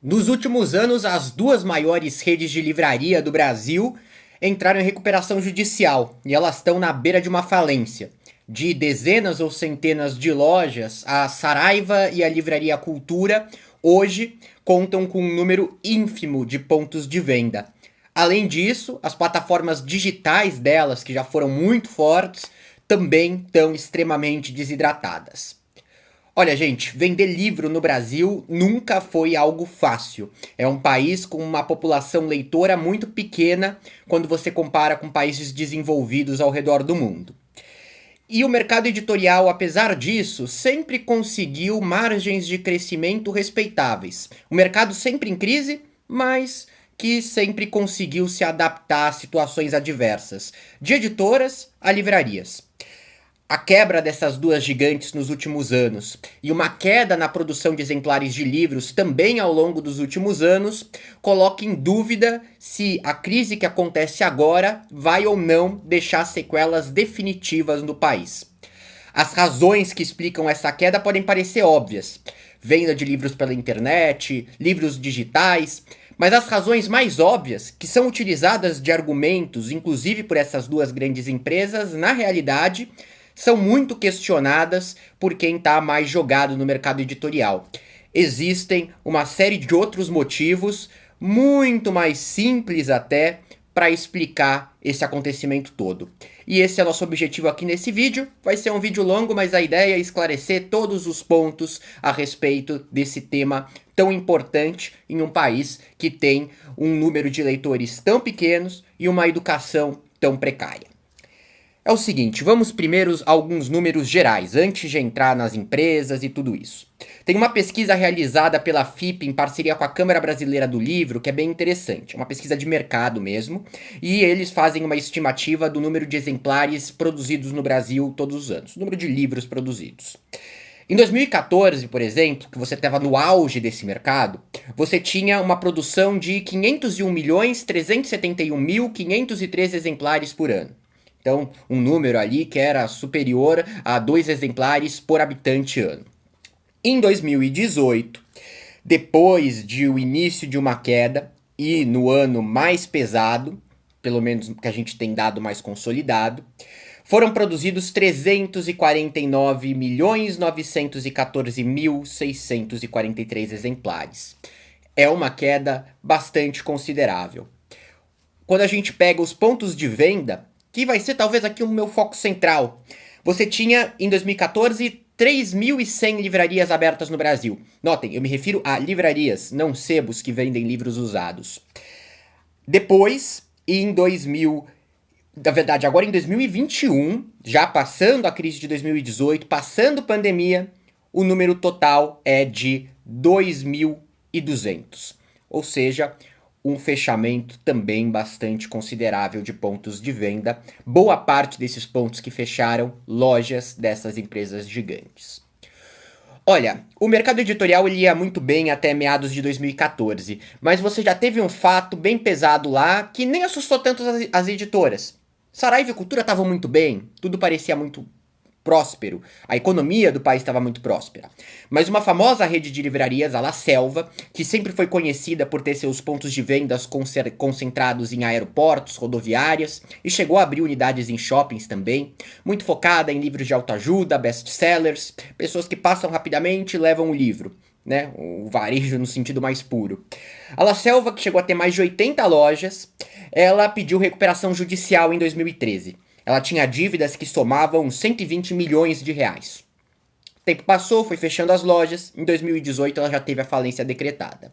Nos últimos anos, as duas maiores redes de livraria do Brasil entraram em recuperação judicial e elas estão na beira de uma falência. De dezenas ou centenas de lojas, a Saraiva e a Livraria Cultura hoje contam com um número ínfimo de pontos de venda. Além disso, as plataformas digitais delas, que já foram muito fortes, também estão extremamente desidratadas. Olha, gente, vender livro no Brasil nunca foi algo fácil. É um país com uma população leitora muito pequena quando você compara com países desenvolvidos ao redor do mundo. E o mercado editorial, apesar disso, sempre conseguiu margens de crescimento respeitáveis. O mercado sempre em crise, mas que sempre conseguiu se adaptar a situações adversas, de editoras a livrarias. A quebra dessas duas gigantes nos últimos anos e uma queda na produção de exemplares de livros também ao longo dos últimos anos coloca em dúvida se a crise que acontece agora vai ou não deixar sequelas definitivas no país. As razões que explicam essa queda podem parecer óbvias: venda de livros pela internet, livros digitais. Mas as razões mais óbvias, que são utilizadas de argumentos, inclusive por essas duas grandes empresas, na realidade são muito questionadas por quem está mais jogado no mercado editorial. Existem uma série de outros motivos, muito mais simples até, para explicar esse acontecimento todo. E esse é nosso objetivo aqui nesse vídeo. Vai ser um vídeo longo, mas a ideia é esclarecer todos os pontos a respeito desse tema tão importante em um país que tem um número de leitores tão pequenos e uma educação tão precária. É o seguinte, vamos primeiro a alguns números gerais, antes de entrar nas empresas e tudo isso. Tem uma pesquisa realizada pela FIP em parceria com a Câmara Brasileira do Livro, que é bem interessante, é uma pesquisa de mercado mesmo, e eles fazem uma estimativa do número de exemplares produzidos no Brasil todos os anos, o número de livros produzidos. Em 2014, por exemplo, que você estava no auge desse mercado, você tinha uma produção de 501.371.503 exemplares por ano. Então, um número ali que era superior a 2 exemplares por habitante ano. Em 2018, depois de o início de uma queda e no ano mais pesado, pelo menos que a gente tem dado mais consolidado, foram produzidos 349.914.643 exemplares. É uma queda bastante considerável. Quando a gente pega os pontos de venda, que vai ser talvez aqui o meu foco central, você tinha em 2014 3.100 livrarias abertas no Brasil. Notem, eu me refiro a livrarias, não sebos que vendem livros usados. Depois, agora em 2021, já passando a crise de 2018, passando pandemia, o número total é de 2.200. Ou seja, um fechamento também bastante considerável de pontos de venda. Boa parte desses pontos que fecharam, lojas dessas empresas gigantes. Olha, o mercado editorial ele ia muito bem até meados de 2014, mas você já teve um fato bem pesado lá que nem assustou tanto as editoras. Saraiva e Cultura estavam muito bem, tudo parecia muito próspero, a economia do país estava muito próspera. Mas uma famosa rede de livrarias, a La Selva, que sempre foi conhecida por ter seus pontos de vendas concentrados em aeroportos, rodoviárias, e chegou a abrir unidades em shoppings também, muito focada em livros de autoajuda, best-sellers, pessoas que passam rapidamente e levam o livro, né? O varejo no sentido mais puro. A La Selva, que chegou a ter mais de 80 lojas, ela pediu recuperação judicial em 2013. Ela tinha dívidas que somavam 120 milhões de reais. O tempo passou, foi fechando as lojas. Em 2018 ela já teve a falência decretada.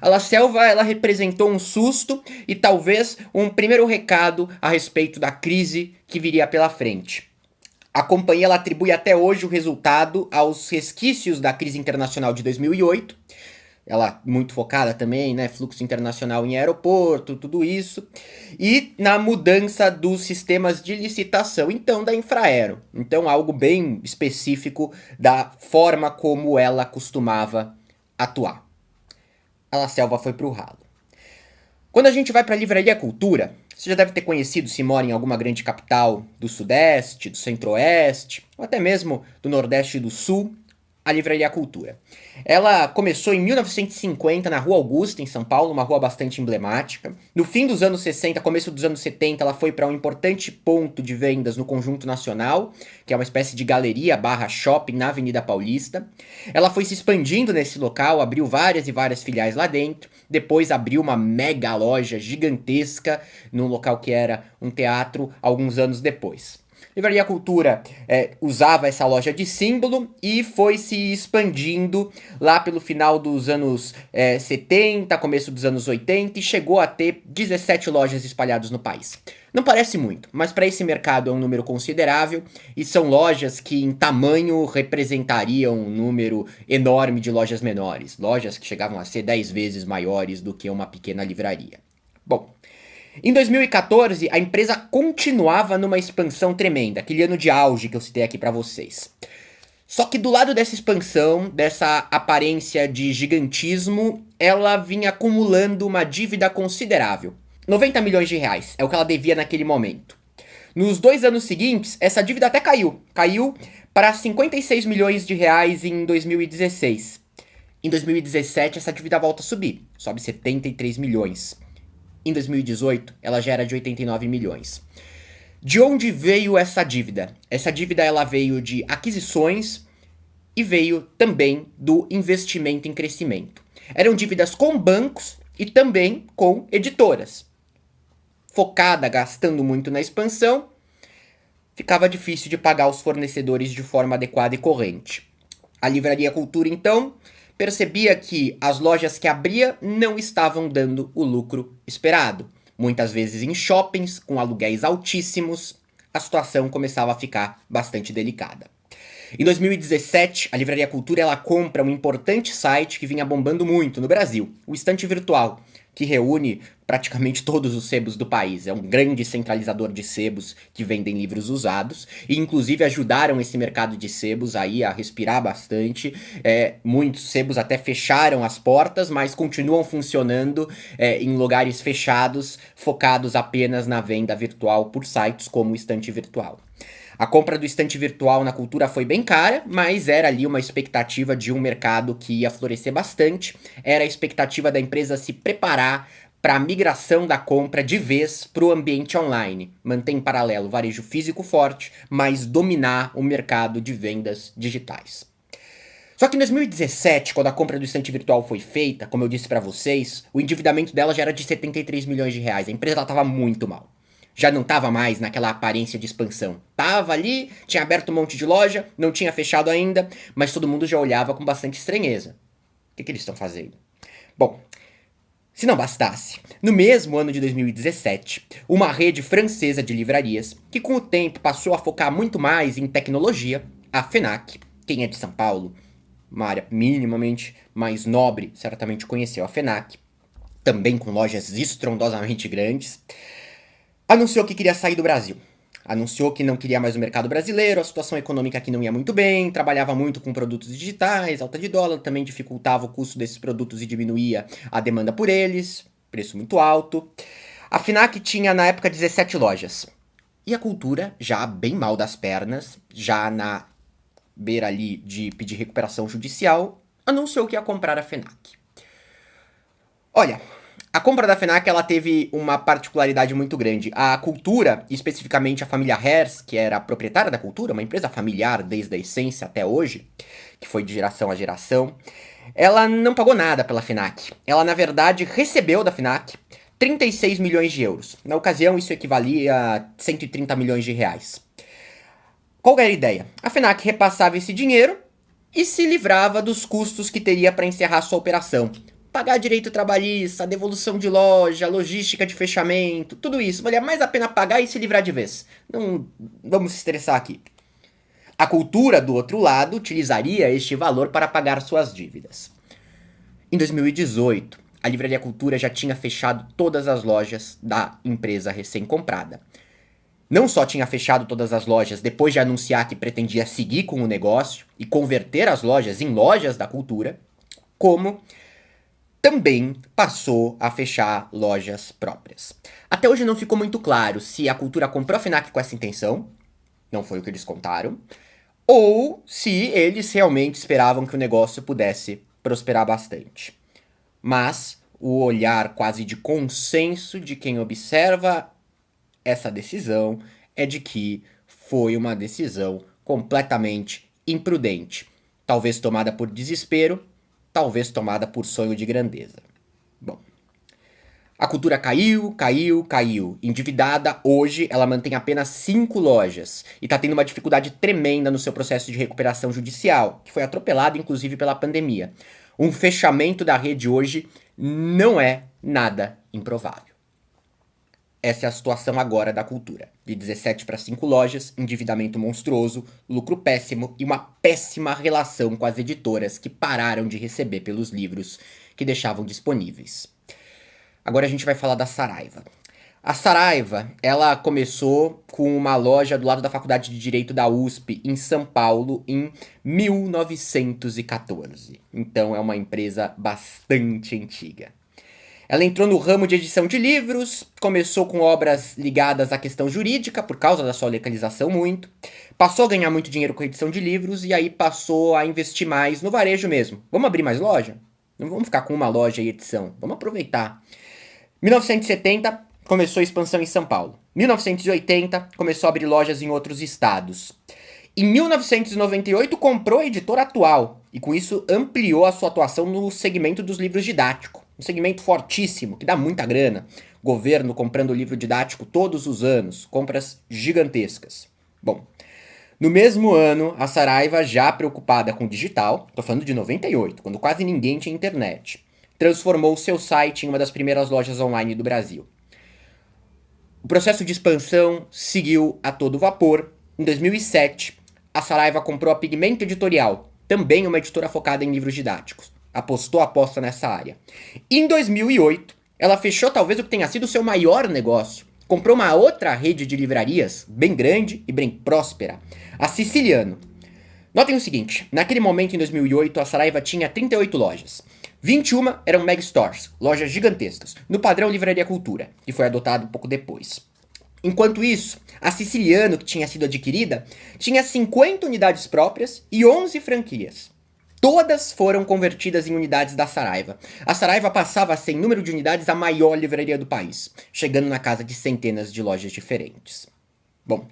A La Selva ela representou um susto e talvez um primeiro recado a respeito da crise que viria pela frente. A companhia ela atribui até hoje o resultado aos resquícios da crise internacional de 2008. Ela muito focada também, né, fluxo internacional em aeroporto, tudo isso, e na mudança dos sistemas de licitação, então da Infraero. Então algo bem específico da forma como ela costumava atuar. A La Selva foi pro ralo. Quando a gente vai para a Livraria Cultura, você já deve ter conhecido se mora em alguma grande capital do Sudeste, do Centro-Oeste, ou até mesmo do Nordeste e do Sul. a Livraria Cultura. Ela começou em 1950 na Rua Augusta, em São Paulo, uma rua bastante emblemática. No fim dos anos 60, começo dos anos 70, ela foi para um importante ponto de vendas no Conjunto Nacional, que é uma espécie de galeria barra shopping na Avenida Paulista. Ela foi se expandindo nesse local, abriu várias e várias filiais lá dentro. Depois abriu uma mega loja gigantesca num local que era um teatro alguns anos depois. Livraria Cultura usava essa loja de símbolo e foi se expandindo lá pelo final dos anos 70, começo dos anos 80 e chegou a ter 17 lojas espalhadas no país. Não parece muito, mas para esse mercado é um número considerável e são lojas que em tamanho representariam um número enorme de lojas menores, lojas que chegavam a ser 10 vezes maiores do que uma pequena livraria. Bom, em 2014, a empresa continuava numa expansão tremenda, aquele ano de auge que eu citei aqui para vocês. Só que do lado dessa expansão, dessa aparência de gigantismo, ela vinha acumulando uma dívida considerável. 90 milhões de reais é o que ela devia naquele momento. Nos 2 anos seguintes, essa dívida até caiu. Caiu para 56 milhões de reais em 2016. Em 2017, essa dívida volta a subir, sobe 73 milhões. Em 2018, ela já era de 89 milhões. De onde veio essa dívida? Essa dívida ela veio de aquisições e veio também do investimento em crescimento. Eram dívidas com bancos e também com editoras. Focada, gastando muito na expansão, ficava difícil de pagar os fornecedores de forma adequada e corrente. A Livraria Cultura, então, percebia que as lojas que abria não estavam dando o lucro esperado. Muitas vezes em shoppings, com aluguéis altíssimos, a situação começava a ficar bastante delicada. Em 2017, a Livraria Cultura ela compra um importante site que vinha bombando muito no Brasil, o Estante Virtual, que reúne praticamente todos os sebos do país. É um grande centralizador de sebos que vendem livros usados e inclusive ajudaram esse mercado de sebos aí a respirar bastante. Muitos sebos até fecharam as portas, mas continuam funcionando em lugares fechados, focados apenas na venda virtual por sites como o Estante Virtual. A compra do Estante Virtual na Cultura foi bem cara, mas era ali uma expectativa de um mercado que ia florescer bastante. Era a expectativa da empresa se preparar para a migração da compra de vez para o ambiente online. Manter em paralelo o varejo físico forte, mas dominar o mercado de vendas digitais. Só que em 2017, quando a compra do Estante Virtual foi feita, como eu disse para vocês, o endividamento dela já era de 73 milhões de reais. A empresa estava muito mal. Já não estava mais naquela aparência de expansão. Tava ali, tinha aberto um monte de loja, não tinha fechado ainda, mas todo mundo já olhava com bastante estranheza. O que eles estão fazendo? Bom, se não bastasse, no mesmo ano de 2017, uma rede francesa de livrarias, que com o tempo passou a focar muito mais em tecnologia, a FENAC, quem é de São Paulo, uma área minimamente mais nobre, certamente conheceu a FENAC, também com lojas estrondosamente grandes, anunciou que queria sair do Brasil. Anunciou que não queria mais o mercado brasileiro, a situação econômica aqui não ia muito bem, trabalhava muito com produtos digitais, alta de dólar, também dificultava o custo desses produtos e diminuía a demanda por eles, preço muito alto. A FENAC tinha na época 17 lojas. E a Cultura, já bem mal das pernas, já na beira ali de pedir recuperação judicial, anunciou que ia comprar a FENAC. Olha, a compra da FENAC ela teve uma particularidade muito grande. A Cultura, especificamente a família Hers, que era a proprietária da Cultura, uma empresa familiar desde a essência até hoje, que foi de geração a geração, ela não pagou nada pela FENAC. Ela, na verdade, recebeu da FENAC 36 milhões de euros. Na ocasião, isso equivalia a 130 milhões de reais. Qual era a ideia? A FENAC repassava esse dinheiro e se livrava dos custos que teria para encerrar sua operação. Pagar direito trabalhista, devolução de loja, logística de fechamento, tudo isso. Valia mais a pena pagar e se livrar de vez. Não vamos se estressar aqui. A Cultura, do outro lado, utilizaria este valor para pagar suas dívidas. Em 2018, a Livraria Cultura já tinha fechado todas as lojas da empresa recém-comprada. Não só tinha fechado todas as lojas depois de anunciar que pretendia seguir com o negócio e converter as lojas em lojas da Cultura, como também passou a fechar lojas próprias. Até hoje não ficou muito claro se a Cultura comprou a FENAC com essa intenção, não foi o que eles contaram, ou se eles realmente esperavam que o negócio pudesse prosperar bastante. Mas o olhar quase de consenso de quem observa essa decisão é de que foi uma decisão completamente imprudente, talvez tomada por desespero, talvez tomada por sonho de grandeza. Bom, a cultura caiu, caiu, caiu. Endividada, hoje ela mantém apenas 5 lojas e está tendo uma dificuldade tremenda no seu processo de recuperação judicial, que foi atropelado inclusive pela pandemia. Um fechamento da rede hoje não é nada improvável. Essa é a situação agora da cultura. De 17 para 5 lojas, endividamento monstruoso, lucro péssimo e uma péssima relação com as editoras que pararam de receber pelos livros que deixavam disponíveis. Agora a gente vai falar da Saraiva. A Saraiva, ela começou com uma loja do lado da Faculdade de Direito da USP, em São Paulo, em 1914. Então é uma empresa bastante antiga. Ela entrou no ramo de edição de livros, começou com obras ligadas à questão jurídica, por causa da sua localização muito, passou a ganhar muito dinheiro com a edição de livros e aí passou a investir mais no varejo mesmo. Vamos abrir mais loja? Não vamos ficar com uma loja e edição, vamos aproveitar. 1970, começou a expansão em São Paulo. 1980, começou a abrir lojas em outros estados. Em 1998, comprou a editora Atual e com isso ampliou a sua atuação no segmento dos livros didáticos. Um segmento fortíssimo, que dá muita grana. Governo comprando livro didático todos os anos, compras gigantescas. Bom, no mesmo ano, a Saraiva, já preocupada com o digital, tô falando de 98, quando quase ninguém tinha internet, transformou seu site em uma das primeiras lojas online do Brasil. O processo de expansão seguiu a todo vapor. Em 2007, a Saraiva comprou a Pigmento Editorial, também uma editora focada em livros didáticos. Aposta nessa área. Em 2008, ela fechou talvez o que tenha sido o seu maior negócio. Comprou uma outra rede de livrarias, bem grande e bem próspera, a Siciliano. Notem o seguinte, naquele momento, em 2008, a Saraiva tinha 38 lojas. 21 eram mega stores, lojas gigantescas, no padrão Livraria Cultura, que foi adotado um pouco depois. Enquanto isso, a Siciliano, que tinha sido adquirida, tinha 50 unidades próprias e 11 franquias. Todas foram convertidas em unidades da Saraiva. A Saraiva passava a ser, em número de unidades, a maior livraria do país, chegando na casa de centenas de lojas diferentes. Bom,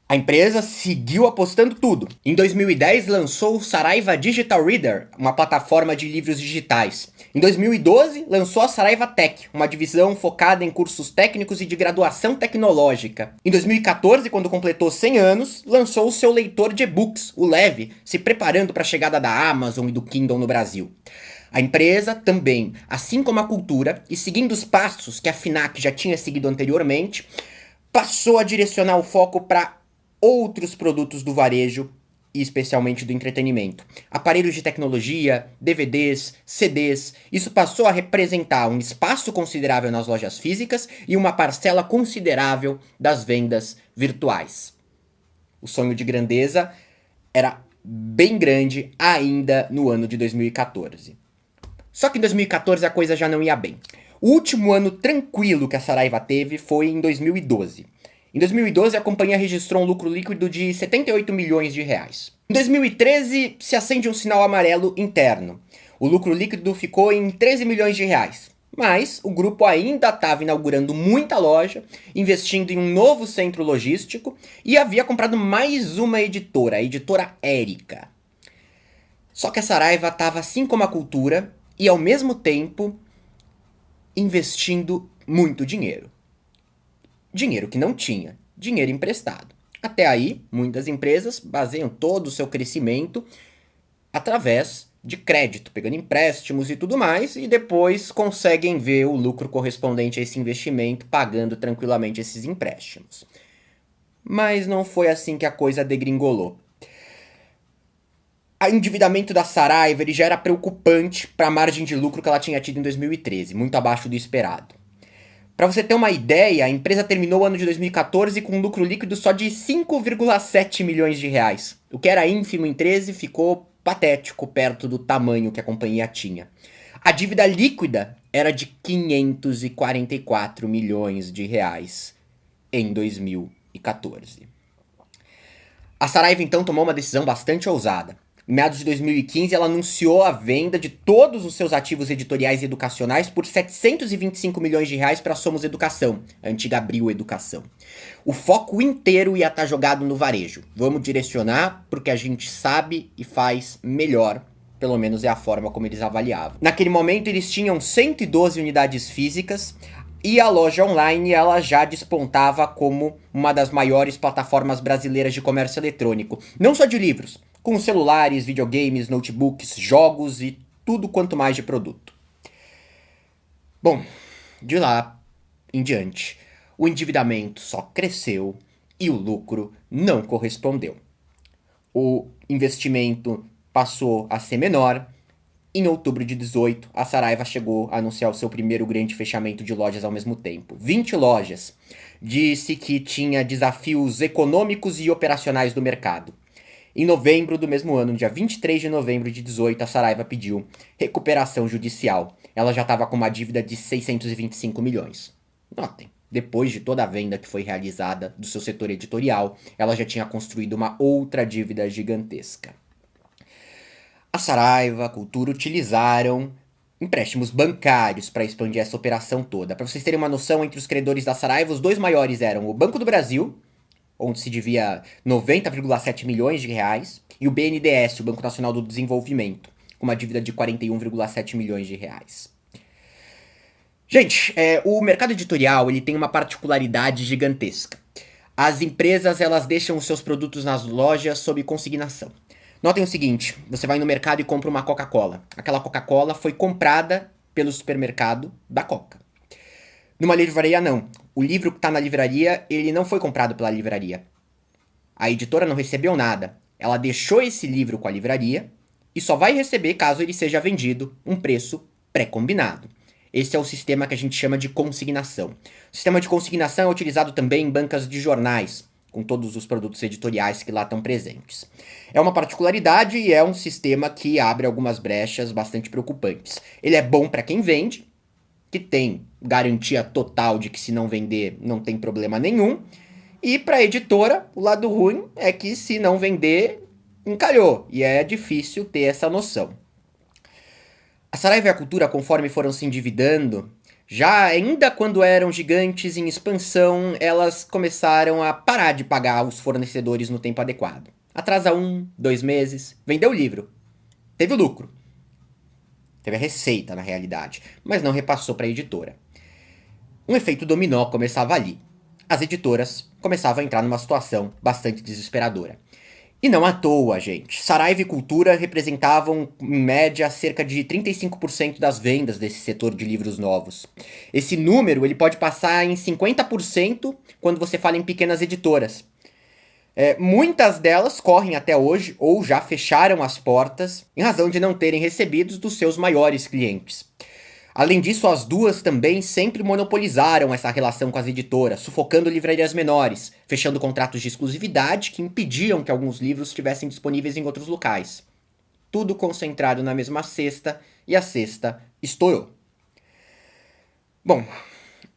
a empresa seguiu apostando tudo. Em 2010, lançou o Saraiva Digital Reader, uma plataforma de livros digitais. Em 2012, lançou a Saraiva Tech, uma divisão focada em cursos técnicos e de graduação tecnológica. Em 2014, quando completou 100 anos, lançou o seu leitor de e-books, o Leve, se preparando para a chegada da Amazon e do Kindle no Brasil. A empresa também, assim como a cultura, e seguindo os passos que a FINAC já tinha seguido anteriormente, passou a direcionar o foco para outros produtos do varejo e especialmente do entretenimento. Aparelhos de tecnologia, DVDs, CDs, isso passou a representar um espaço considerável nas lojas físicas e uma parcela considerável das vendas virtuais. O sonho de grandeza era bem grande ainda no ano de 2014. Só que em 2014 a coisa já não ia bem. O último ano tranquilo que a Saraiva teve foi em 2012. Em 2012, a companhia registrou um lucro líquido de 78 milhões de reais. Em 2013, se acende um sinal amarelo interno. O lucro líquido ficou em 13 milhões de reais. Mas o grupo ainda estava inaugurando muita loja, investindo em um novo centro logístico e havia comprado mais uma editora, a editora Érica. Só que a Saraiva estava, assim como a cultura, e ao mesmo tempo investindo muito dinheiro. Dinheiro que não tinha, dinheiro emprestado. Até aí, muitas empresas baseiam todo o seu crescimento através de crédito, pegando empréstimos e tudo mais, e depois conseguem ver o lucro correspondente a esse investimento, pagando tranquilamente esses empréstimos. Mas não foi assim que a coisa degringolou. O endividamento da Saraiva ele já era preocupante para a margem de lucro que ela tinha tido em 2013, muito abaixo do esperado. Para você ter uma ideia, a empresa terminou o ano de 2014 com um lucro líquido só de 5,7 milhões de reais. O que era ínfimo em 13 ficou patético perto do tamanho que a companhia tinha. A dívida líquida era de 544 milhões de reais em 2014. A Saraiva então tomou uma decisão bastante ousada. Em meados de 2015, ela anunciou a venda de todos os seus ativos editoriais e educacionais por 725 milhões de reais para a Somos Educação, a antiga Abril Educação. O foco inteiro ia estar jogado no varejo. Vamos direcionar porque a gente sabe e faz melhor. Pelo menos é a forma como eles avaliavam. Naquele momento, eles tinham 112 unidades físicas e a loja online ela já despontava como uma das maiores plataformas brasileiras de comércio eletrônico. Não só de livros, com celulares, videogames, notebooks, jogos e tudo quanto mais de produto. Bom, de lá em diante, o endividamento só cresceu e o lucro não correspondeu. O investimento passou a ser menor. Em outubro de 18, a Saraiva chegou a anunciar o seu primeiro grande fechamento de lojas ao mesmo tempo. 20 lojas. Disse que tinha desafios econômicos e operacionais do mercado. Em novembro do mesmo ano, no dia 23 de novembro de 18, a Saraiva pediu recuperação judicial. Ela já estava com uma dívida de 625 milhões. Notem, depois de toda a venda que foi realizada do seu setor editorial, ela já tinha construído uma outra dívida gigantesca. A Saraiva, a Cultura utilizaram empréstimos bancários para expandir essa operação toda. Para vocês terem uma noção, entre os credores da Saraiva, os dois maiores eram o Banco do Brasil, onde se devia 90,7 milhões de reais, e o BNDES, o Banco Nacional do Desenvolvimento, com uma dívida de 41,7 milhões de reais. Gente, o mercado editorial ele tem uma particularidade gigantesca. As empresas elas deixam os seus produtos nas lojas sob consignação. Notem o seguinte, você vai no mercado e compra uma Coca-Cola. Aquela Coca-Cola foi comprada pelo supermercado da Coca. Numa livraria, não. O livro que está na livraria, ele não foi comprado pela livraria. A editora não recebeu nada. Ela deixou esse livro com a livraria e só vai receber caso ele seja vendido um preço pré-combinado. Esse é o sistema que a gente chama de consignação. O sistema de consignação é utilizado também em bancas de jornais, com todos os produtos editoriais que lá estão presentes. É uma particularidade e é um sistema que abre algumas brechas bastante preocupantes. Ele é bom para quem vende, que tem garantia total de que se não vender não tem problema nenhum, e para a editora, o lado ruim é que se não vender, encalhou, e é difícil ter essa noção. A Saraiva e a Cultura, conforme foram se endividando, já ainda quando eram gigantes em expansão, elas começaram a parar de pagar os fornecedores no tempo adequado. Atrasa 1, 2 meses, vendeu o livro, teve o lucro, teve a receita na realidade, mas não repassou para a editora. Um efeito dominó começava ali. As editoras começavam a entrar numa situação bastante desesperadora. E não à toa, gente. Saraiva e Cultura representavam, em média, cerca de 35% das vendas desse setor de livros novos. Esse número ele pode passar em 50% quando você fala em pequenas editoras. Muitas delas correm até hoje ou já fecharam as portas em razão de não terem recebidos dos seus maiores clientes. Além disso, as duas também sempre monopolizaram essa relação com as editoras, sufocando livrarias menores, fechando contratos de exclusividade que impediam que alguns livros estivessem disponíveis em outros locais. Tudo concentrado na mesma cesta, e a cesta estourou. Bom,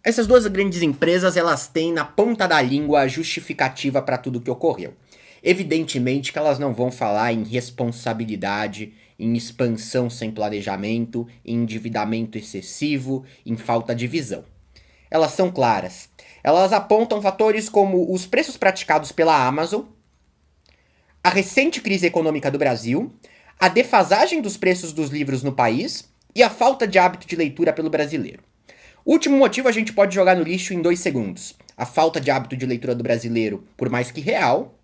essas duas grandes empresas elas têm na ponta da língua a justificativa para tudo o que ocorreu. Evidentemente que elas não vão falar em responsabilidade, em expansão sem planejamento, em endividamento excessivo, em falta de visão. Elas são claras. Elas apontam fatores como os preços praticados pela Amazon, a recente crise econômica do Brasil, a defasagem dos preços dos livros no país e a falta de hábito de leitura pelo brasileiro. O último motivo a gente pode jogar no lixo em 2 segundos. A falta de hábito de leitura do brasileiro, por mais que real,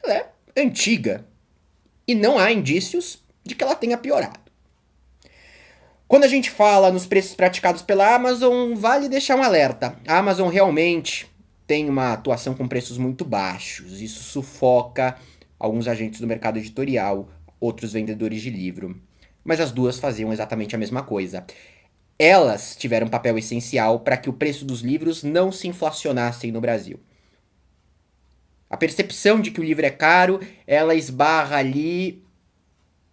ela é antiga. E não há indícios de que ela tenha piorado. Quando a gente fala nos preços praticados pela Amazon, vale deixar um alerta. A Amazon realmente tem uma atuação com preços muito baixos. Isso sufoca alguns agentes do mercado editorial, outros vendedores de livro. Mas as duas faziam exatamente a mesma coisa. Elas tiveram um papel essencial para que o preço dos livros não se inflacionassem no Brasil. A percepção de que o livro é caro, ela esbarra ali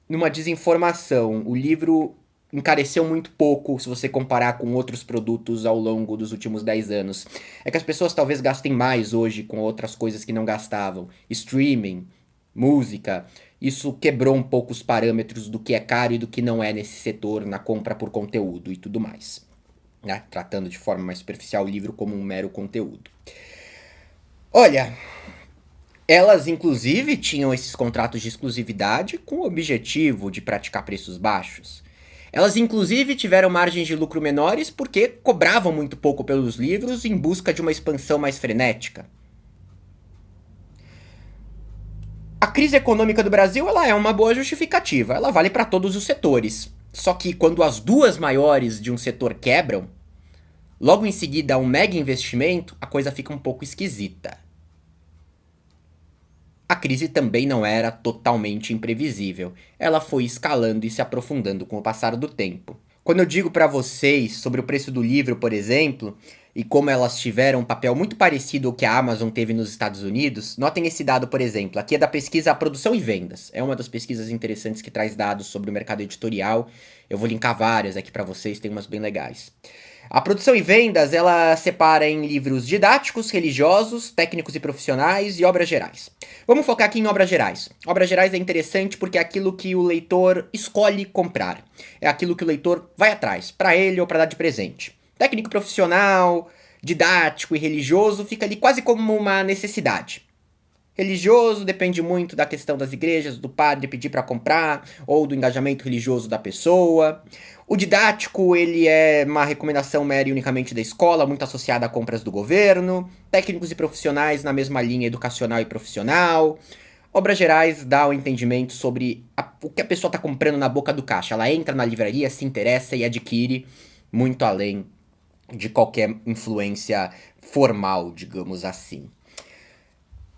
numa desinformação. O livro encareceu muito pouco se você comparar com outros produtos ao longo dos últimos 10 anos. É que as pessoas talvez gastem mais hoje com outras coisas que não gastavam. Streaming, música. Isso quebrou um pouco os parâmetros do que é caro e do que não é nesse setor, na compra por conteúdo e tudo mais. Né? Tratando de forma mais superficial o livro como um mero conteúdo. Olha, elas inclusive tinham esses contratos de exclusividade com o objetivo de praticar preços baixos. Elas inclusive tiveram margens de lucro menores porque cobravam muito pouco pelos livros em busca de uma expansão mais frenética. A crise econômica do Brasil ela é uma boa justificativa, ela vale para todos os setores. Só que quando as duas maiores de um setor quebram, logo em seguida um mega investimento, a coisa fica um pouco esquisita. A crise também não era totalmente imprevisível. Ela foi escalando e se aprofundando com o passar do tempo. Quando eu digo para vocês sobre o preço do livro, por exemplo, e como elas tiveram um papel muito parecido ao que a Amazon teve nos Estados Unidos, notem esse dado, por exemplo. Aqui é da pesquisa Produção e Vendas. É uma das pesquisas interessantes que traz dados sobre o mercado editorial. Eu vou linkar várias aqui para vocês, tem umas bem legais. A produção e vendas, ela separa em livros didáticos, religiosos, técnicos e profissionais e obras gerais. Vamos focar aqui em obras gerais. Obras gerais é interessante porque é aquilo que o leitor escolhe comprar. É aquilo que o leitor vai atrás, para ele ou para dar de presente. Técnico profissional, didático e religioso fica ali quase como uma necessidade. Religioso depende muito da questão das igrejas, do padre pedir para comprar, ou do engajamento religioso da pessoa. O didático, ele é uma recomendação mera e unicamente da escola, muito associada a compras do governo. Técnicos e profissionais na mesma linha educacional e profissional. Obras gerais dá o entendimento sobre o que a pessoa está comprando na boca do caixa. Ela entra na livraria, se interessa e adquire muito além de qualquer influência formal, digamos assim.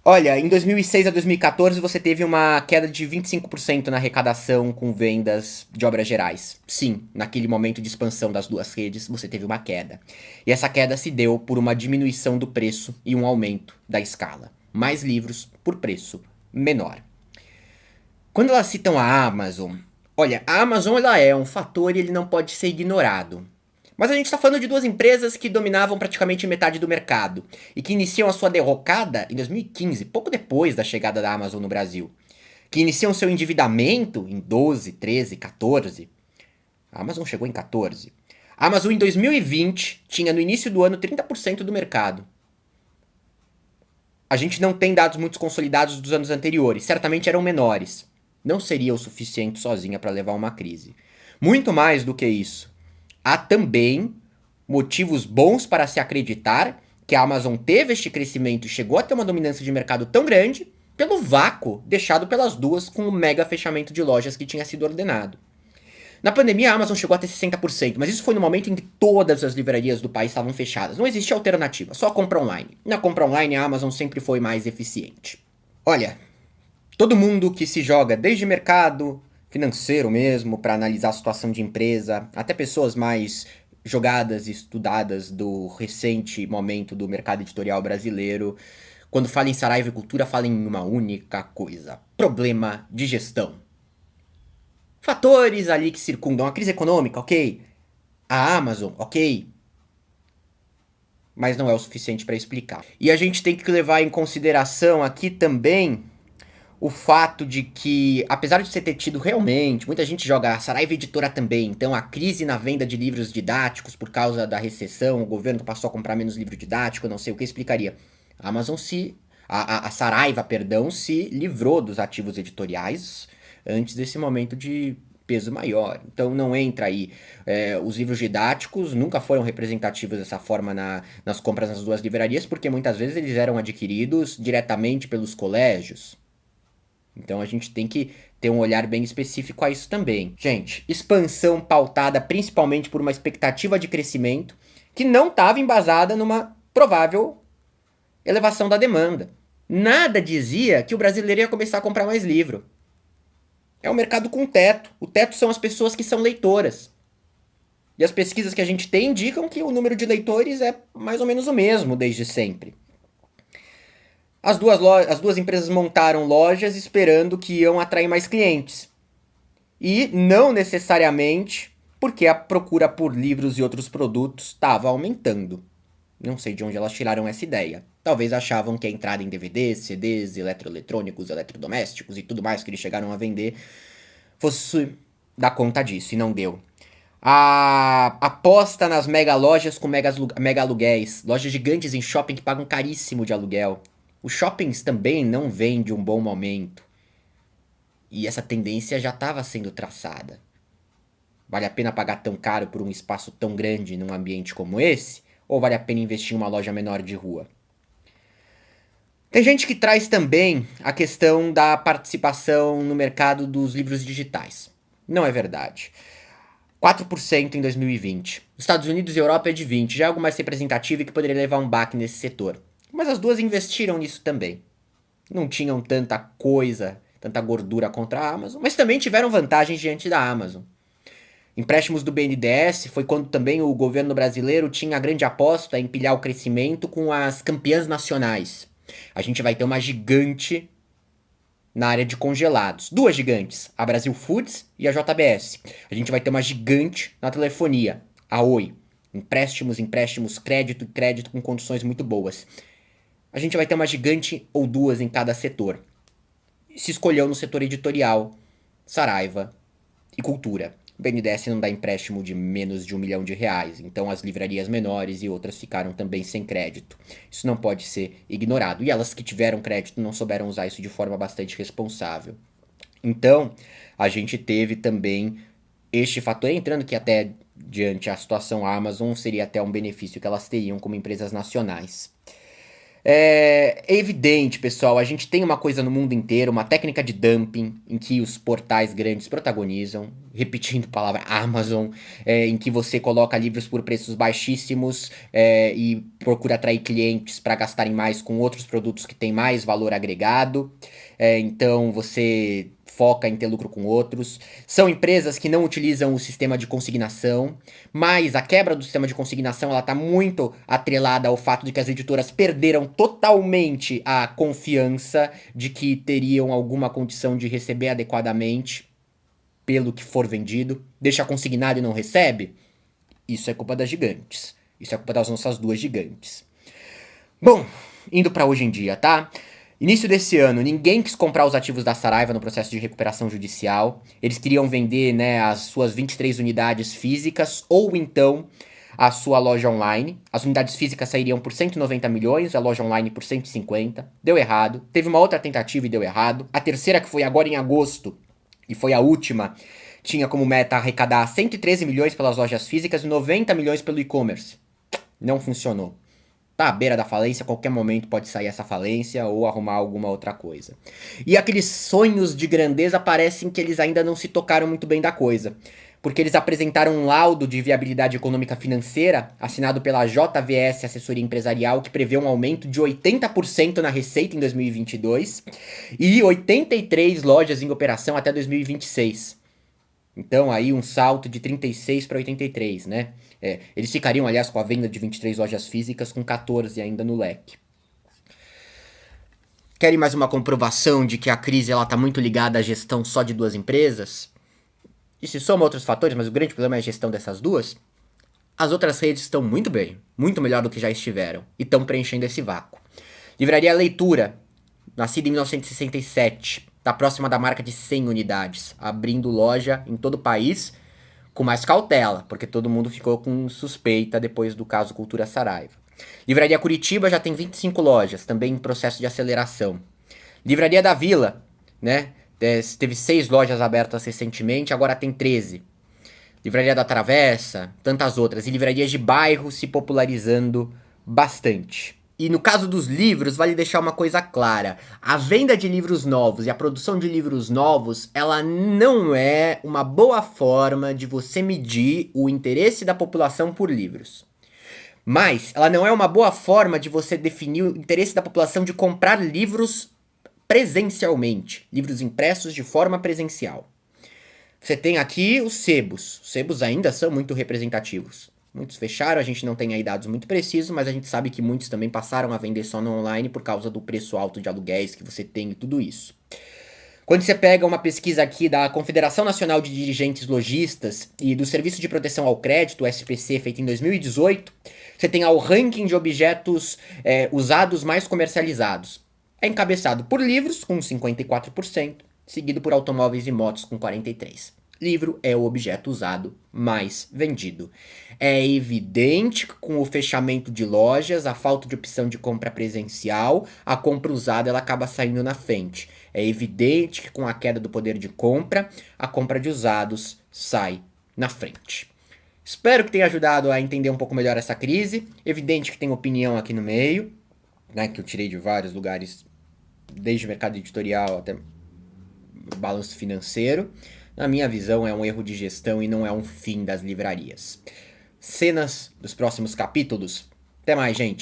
Olha, em 2006 a 2014 você teve uma queda de 25% na arrecadação com vendas de obras gerais. Sim, naquele momento de expansão das duas redes você teve uma queda. E essa queda se deu por uma diminuição do preço e um aumento da escala. Mais livros por preço menor. Quando elas citam a Amazon, olha, a Amazon ela é um fator e ele não pode ser ignorado. Mas a gente está falando de duas empresas que dominavam praticamente metade do mercado e que iniciam a sua derrocada em 2015, pouco depois da chegada da Amazon no Brasil. Que iniciam seu endividamento em 12, 13, 14. A Amazon chegou em 14. A Amazon em 2020 tinha no início do ano 30% do mercado. A gente não tem dados muito consolidados dos anos anteriores, certamente eram menores. Não seria o suficiente sozinha para levar uma crise. Muito mais do que isso. Há também motivos bons para se acreditar que a Amazon teve este crescimento e chegou a ter uma dominância de mercado tão grande pelo vácuo deixado pelas duas com o mega fechamento de lojas que tinha sido ordenado. Na pandemia, a Amazon chegou a ter 60%, mas isso foi no momento em que todas as livrarias do país estavam fechadas. Não existia alternativa, só compra online. Na compra online, a Amazon sempre foi mais eficiente. Olha, todo mundo que se joga desde mercado financeiro mesmo, para analisar a situação de empresa, até pessoas mais jogadas e estudadas do recente momento do mercado editorial brasileiro, quando fala em Saraiva e Cultura, fala em uma única coisa: problema de gestão. Fatores ali que circundam a crise econômica, ok. A Amazon, ok. Mas não é o suficiente para explicar. E a gente tem que levar em consideração aqui também o fato de que, apesar de você ter tido realmente, muita gente joga a Saraiva Editora também, então a crise na venda de livros didáticos por causa da recessão, o governo passou a comprar menos livro didático, não sei o que explicaria. A Amazon a Saraiva, perdão, se livrou dos ativos editoriais antes desse momento de peso maior. Então não entra aí. Os livros didáticos nunca foram representativos dessa forma nas compras nas duas livrarias, porque muitas vezes eles eram adquiridos diretamente pelos colégios. Então a gente tem que ter um olhar bem específico a isso também. Gente, expansão pautada principalmente por uma expectativa de crescimento que não estava embasada numa provável elevação da demanda. Nada dizia que o brasileiro ia começar a comprar mais livro. É um mercado com teto. O teto são as pessoas que são leitoras. E as pesquisas que a gente tem indicam que o número de leitores é mais ou menos o mesmo desde sempre. As duas empresas montaram lojas esperando que iam atrair mais clientes. E não necessariamente porque a procura por livros e outros produtos estava aumentando. Não sei de onde elas tiraram essa ideia. Talvez achavam que a entrada em DVDs, CDs, eletroeletrônicos, eletrodomésticos e tudo mais que eles chegaram a vender fosse dar conta disso, e não deu. A aposta nas mega lojas com mega aluguéis, lojas gigantes em shopping que pagam caríssimo de aluguel. Os shoppings também não vêm de um bom momento. E essa tendência já estava sendo traçada. Vale a pena pagar tão caro por um espaço tão grande num ambiente como esse? Ou vale a pena investir em uma loja menor de rua? Tem gente que traz também a questão da participação no mercado dos livros digitais. Não é verdade. 4% em 2020. Estados Unidos e Europa é de 20%, já é algo mais representativo e que poderia levar um baque nesse setor. Mas as duas investiram nisso também. Não tinham tanta coisa, tanta gordura contra a Amazon, mas também tiveram vantagens diante da Amazon. Empréstimos do BNDES foi quando também o governo brasileiro tinha a grande aposta em pilhar o crescimento com as campeãs nacionais. A gente vai ter uma gigante na área de congelados. Duas gigantes, a Brasil Foods e a JBS. A gente vai ter uma gigante na telefonia, a Oi. Empréstimos, crédito com condições muito boas. A gente vai ter uma gigante ou duas em cada setor. Se escolheu no setor editorial, Saraiva e Cultura. O BNDES não dá empréstimo de menos de R$1 milhão, então as livrarias menores e outras ficaram também sem crédito. Isso não pode ser ignorado. E elas que tiveram crédito não souberam usar isso de forma bastante responsável. Então, a gente teve também este fator entrando, que até diante a situação Amazon seria até um benefício que elas teriam como empresas nacionais. É evidente, pessoal, a gente tem uma coisa no mundo inteiro, uma técnica de dumping, em que os portais grandes protagonizam, repetindo a palavra Amazon, em que você coloca livros por preços baixíssimos e procura atrair clientes para gastarem mais com outros produtos que têm mais valor agregado. Então você foca em ter lucro com outros. São empresas que não utilizam o sistema de consignação, mas a quebra do sistema de consignação ela está muito atrelada ao fato de que as editoras perderam totalmente a confiança de que teriam alguma condição de receber adequadamente pelo que for vendido. Deixa consignado e não recebe? Isso é culpa das gigantes. Isso é culpa das nossas duas gigantes. Bom, indo para hoje em dia, tá? Início desse ano, ninguém quis comprar os ativos da Saraiva no processo de recuperação judicial. Eles queriam vender, né, as suas 23 unidades físicas ou então a sua loja online. As unidades físicas sairiam por 190 milhões, a loja online por 150. Deu errado. Teve uma outra tentativa e deu errado. A terceira, que foi agora em agosto, e foi a última, tinha como meta arrecadar 113 milhões pelas lojas físicas e 90 milhões pelo e-commerce. Não funcionou. Tá à beira da falência, a qualquer momento pode sair essa falência ou arrumar alguma outra coisa. E aqueles sonhos de grandeza parecem que eles ainda não se tocaram muito bem da coisa. Porque eles apresentaram um laudo de viabilidade econômica financeira, assinado pela JVS Assessoria Empresarial, que prevê um aumento de 80% na receita em 2022 e 83 lojas em operação até 2026. Então aí um salto de 36 para 83, né? Eles ficariam, aliás, com a venda de 23 lojas físicas, com 14 ainda no leque. Querem mais uma comprovação de que a crise está muito ligada à gestão só de duas empresas? E se soma outros fatores, mas o grande problema é a gestão dessas duas? As outras redes estão muito bem, muito melhor do que já estiveram, e estão preenchendo esse vácuo. Livraria Leitura, nascida em 1967, está próxima da marca de 100 unidades, abrindo loja em todo o país, com mais cautela, porque todo mundo ficou com suspeita depois do caso Cultura Saraiva. Livraria Curitiba já tem 25 lojas, também em processo de aceleração. Livraria da Vila, né? Teve 6 lojas abertas recentemente, agora tem 13. Livraria da Travessa, tantas outras. E livrarias de bairro se popularizando bastante. E no caso dos livros, vale deixar uma coisa clara. A venda de livros novos e a produção de livros novos, ela não é uma boa forma de você medir o interesse da população por livros. Mas ela não é uma boa forma de você definir o interesse da população de comprar livros presencialmente. Livros impressos de forma presencial. Você tem aqui os sebos. Os sebos ainda são muito representativos. Muitos fecharam, a gente não tem aí dados muito precisos, mas a gente sabe que muitos também passaram a vender só no online por causa do preço alto de aluguéis que você tem e tudo isso. Quando você pega uma pesquisa aqui da Confederação Nacional de Dirigentes Lojistas e do Serviço de Proteção ao Crédito, o SPC, feito em 2018, você tem o ranking de objetos usados mais comercializados. É encabeçado por livros, com 54%, seguido por automóveis e motos, com 43%. Livro é o objeto usado mais vendido. É evidente que com o fechamento de lojas, a falta de opção de compra presencial, a compra usada ela acaba saindo na frente. É evidente que com a queda do poder de compra, a compra de usados sai na frente. Espero que tenha ajudado a entender um pouco melhor essa crise. Evidente que tem opinião aqui no meio, né, que eu tirei de vários lugares, desde o mercado editorial até balanço financeiro. Na minha visão, é um erro de gestão e não é um fim das livrarias. Cenas dos próximos capítulos. Até mais, gente!